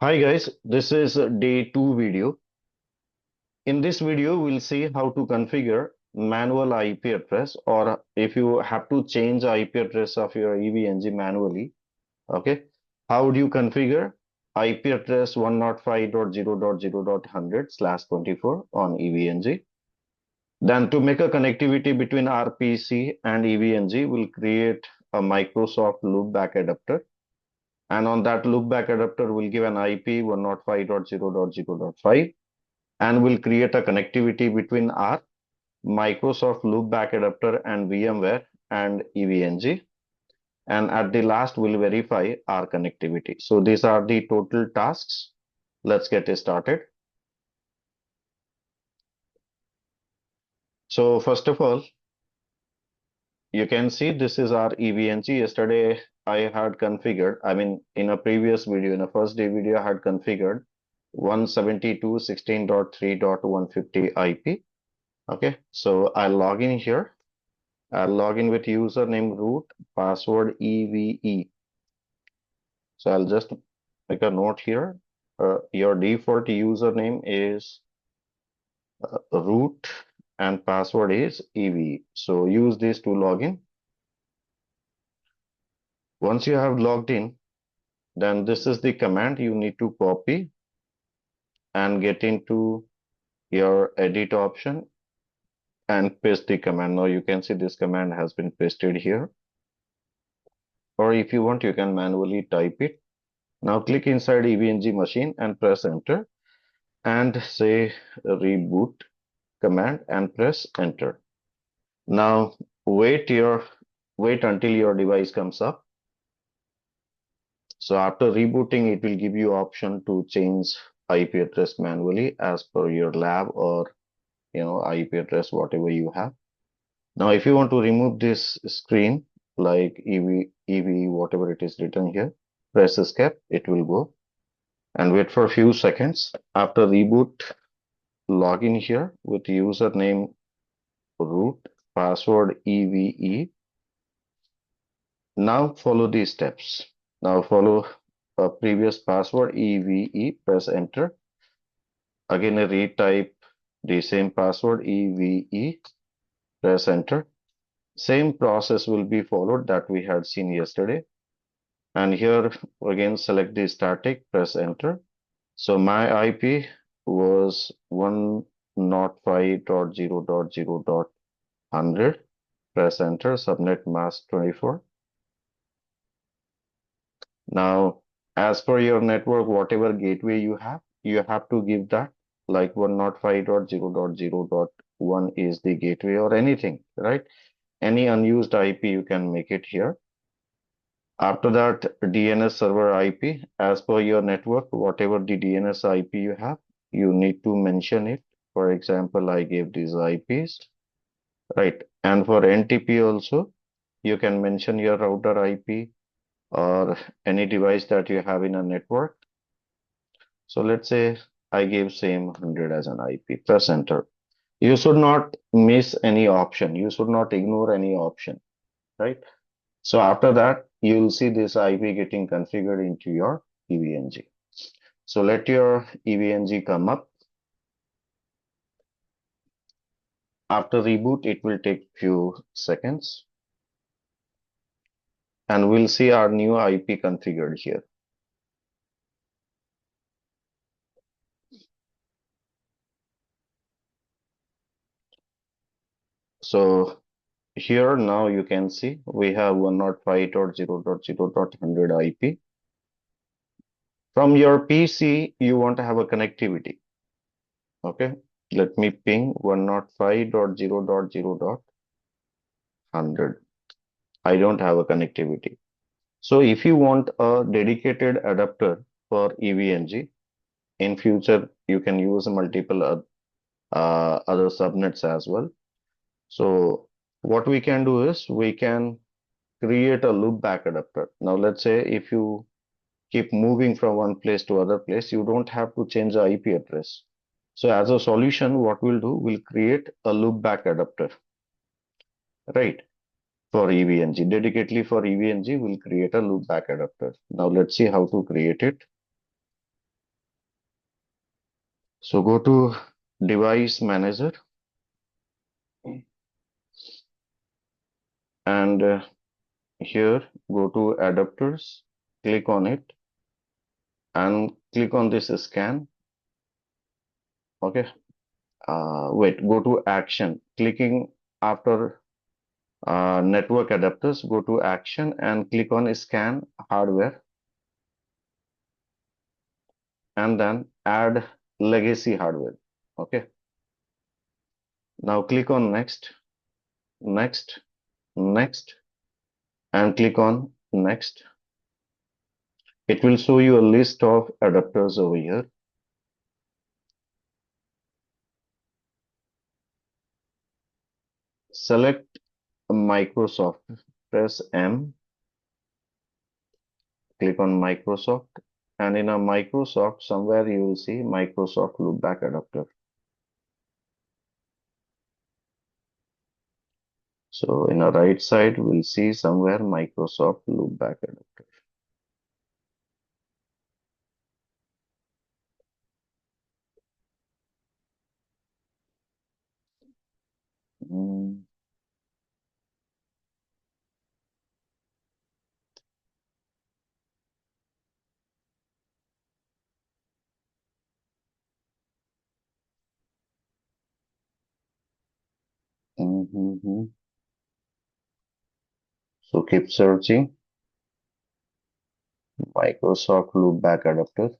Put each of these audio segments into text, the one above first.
Hi guys, this is day 2 video. In this video, we'll see how to configure manual IP address, or if you have to change IP address of your EVNG manually. Okay, how would you configure IP address 105.0.0.100/24 on EVNG? Then to make a connectivity between RPC and EVNG, we'll create a Microsoft Loopback adapter. And on that loopback adapter, we'll give an IP 105.0.0.5 and we'll create a connectivity between our Microsoft Loopback adapter and VMware and EVNG. And at the last, we'll verify our connectivity. So these are the total tasks. Let's get started. So first of all, you can see this is our EVNG. Yesterday, I had configured, in a previous video, in a first day video, I had configured 172.16.3.150 IP. Okay, so I'll log in here. I'll log in with username root, password EVE. So I'll just make a note here. Your default username is root and password is EVE. So use this to log in. Once you have logged in, then this is the command you need to copy and get into your edit option and paste the command. Now you can see this command has been pasted here. Or if you want, you can manually type it. Now click inside EVNG machine and press enter and say reboot command and press enter. Now wait until your device comes up. So after rebooting, it will give you option to change IP address manually as per your lab or IP address whatever you have. Now if you want to remove this screen like EV whatever it is written here, press escape, it will go and wait for a few seconds. After reboot, log in here with username root, password EVE. Now follow these steps. Now follow a previous password EVE, press enter. Again retype the same password EVE, press enter. Same process will be followed that we had seen yesterday. And here again select the static, press enter. So my IP was 105.0.0.100. Press enter, subnet mask 24. Now, as per your network, whatever gateway you have to give that, like 105.0.0.1 is the gateway or anything, right? Any unused IP, you can make it here. After that, DNS server IP, as per your network, whatever the DNS IP you have, you need to mention it. For example, I gave these IPs, right? And for NTP also, you can mention your router IP or any device that you have in a network. So let's say I gave same 100 as an IP, press enter. You should not miss any option. You should not ignore any option, right? So after that, you'll see this IP getting configured into your EVNG. So let your EVNG come up. After reboot, it will take few seconds. And we'll see our new IP configured here. So here now you can see we have 105.0.0.100 IP. From your PC, you want to have a connectivity. Okay, let me ping 105.0.0.100. I don't have a connectivity. So if you want a dedicated adapter for EVNG, in future you can use multiple other subnets as well. So what we can do is we can create a loopback adapter. Now let's say if you keep moving from one place to other place, you don't have to change the IP address. So as a solution, what we'll do, we'll create a loopback adapter, right? For EVNG, dedicatedly for EVNG, we'll create a loopback adapter. Now let's see how to create it. So go to Device Manager and here go to Adapters, click on it and click on this scan. Okay. Wait, go to Action. Clicking after network adapters, go to Action and click on Scan Hardware and then add legacy hardware. Okay. Now click on Next, Next, Next, and click on Next. It will show you a list of adapters over here. Select Microsoft, press M, click on Microsoft, and in a Microsoft, somewhere you will see Microsoft Loopback adapter. So in the right side, we'll see somewhere Microsoft Loopback adapter. Mm, mhm. So keep searching Microsoft Loopback adapter.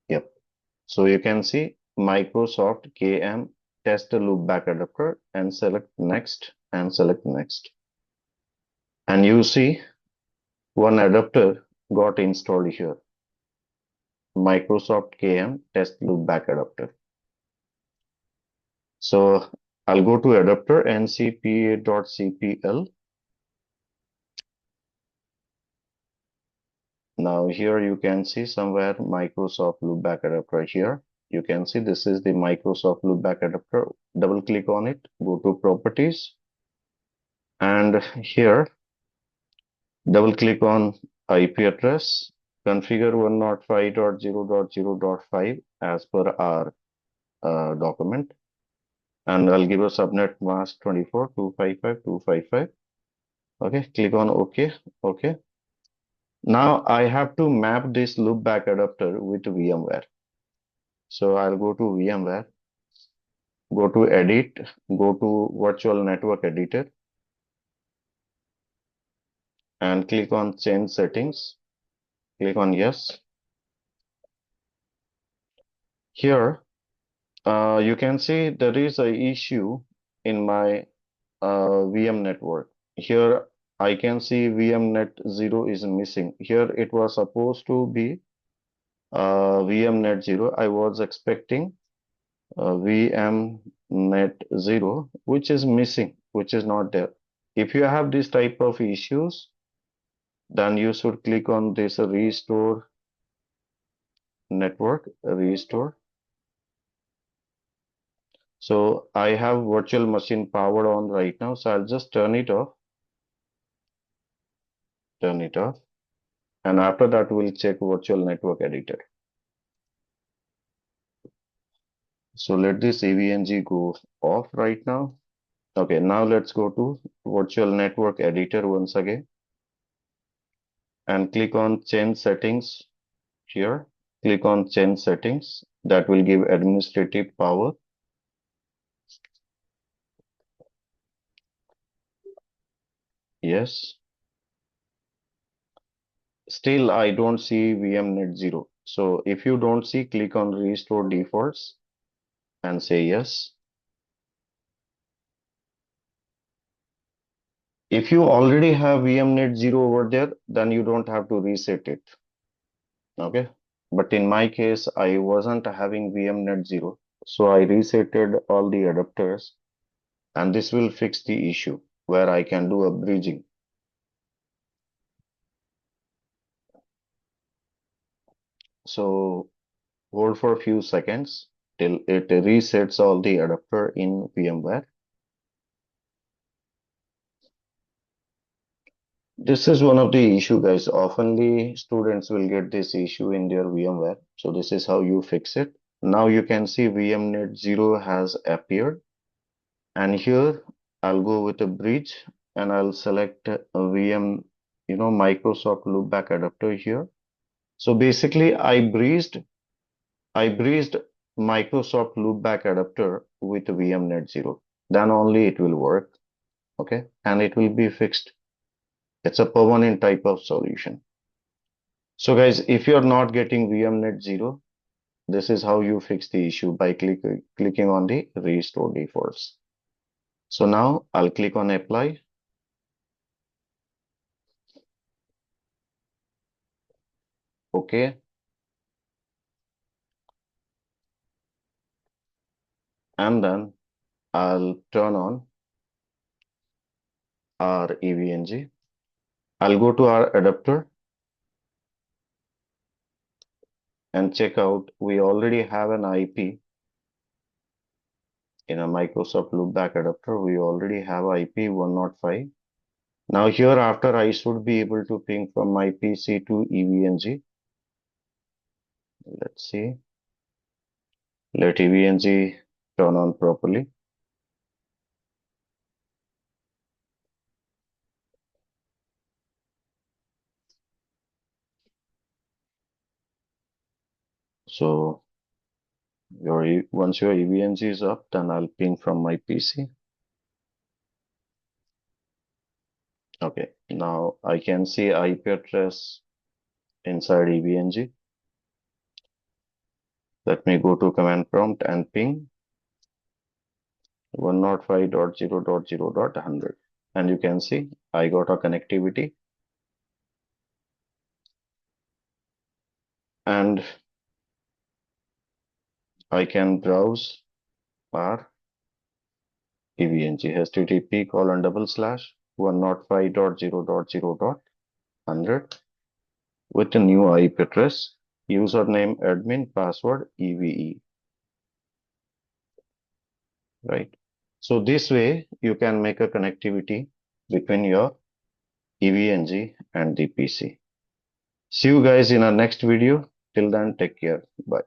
Yep. So you can see Microsoft KM test loopback adapter and select next and select next. And you see one adapter got installed here. Microsoft KM test loopback adapter. So I'll go to adapter ncpa.cpl. Now here you can see somewhere Microsoft loopback adapter here. You can see this is the Microsoft loopback adapter. Double click on it, go to properties, and here double click on IP address, configure 105.0.0.5 as per our document, and I'll give a subnet mask 24.255.255. Okay, click on OK. Okay. Now I have to map this loopback adapter with VMware. So I'll go to VMware, go to Edit, go to Virtual Network Editor, and click on Change Settings. Click on Yes. Here, you can see there is a issue in my VM network. Here I can see VMnet 0 is missing. Here it was supposed to be VMnet 0. I was expecting VMnet 0, which is missing, which is not there. If you have this type of issues, then you should click on this restore network, restore. So I have virtual machine powered on right now, so I'll just turn it off, turn it off. And after that, we'll check virtual network editor. So let this AVNG go off right now. Okay, now let's go to virtual network editor once again and click on change settings here. Click on change settings. That will give administrative power. Yes. Still, I don't see VMnet 0. So if you don't see, click on restore defaults and say yes. If you already have VMnet 0 over there, then you don't have to reset it. Okay. But in my case, I wasn't having VMnet 0. So I resetted all the adapters and this will fix the issue where I can do a bridging. So hold for a few seconds till it resets all the adapter in VMware. This is one of the issue, guys. Oftenly, students will get this issue in their VMware. So this is how you fix it. Now you can see VMnet 0 has appeared. And here I'll go with a bridge and I'll select a VM, Microsoft Loopback adapter here. So basically, I breezed Microsoft Loopback adapter with VMnet 0. Then only it will work. Okay. And it will be fixed. It's a permanent type of solution. So guys, if you're not getting VMnet 0, this is how you fix the issue by clicking on the restore defaults. So now I'll click on apply. Okay. And then I'll turn on our EVNG. I'll go to our adapter and check out. We already have an IP in a Microsoft Loopback adapter. We already have IP 105. Now here after I should be able to ping from my PC to EVNG. Let's see. Let EVNG turn on properly. So once your EVNG is up, then I'll ping from my PC. Okay, now I can see IP address inside EVNG. Let me go to command prompt and ping 105.0.0.100. And you can see I got a connectivity and I can browse our EVNG http://105.0.0.100 with a new IP address, username admin, password EVE, right? So this way you can make a connectivity between your EVNG and the PC. See you guys in our next video. Till then, take care. Bye.